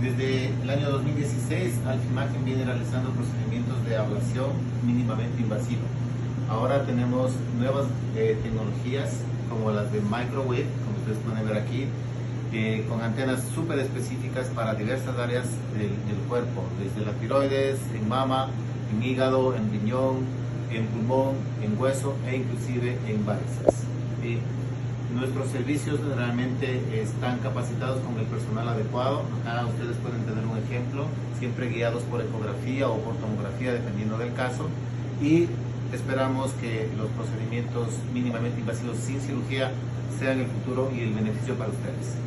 Desde el año 2016, Alfimagen viene realizando procedimientos de ablación mínimamente invasivo. Ahora tenemos nuevas tecnologías como las de microwave, como ustedes pueden ver aquí, con antenas súper específicas para diversas áreas del cuerpo, desde la tiroides, en mama, en hígado, en riñón, en pulmón, en hueso e inclusive en varices. Nuestros servicios realmente están capacitados con el personal adecuado. Acá ustedes pueden tener un ejemplo, siempre guiados por ecografía o por tomografía, dependiendo del caso. Y esperamos que los procedimientos mínimamente invasivos sin cirugía sean el futuro y el beneficio para ustedes.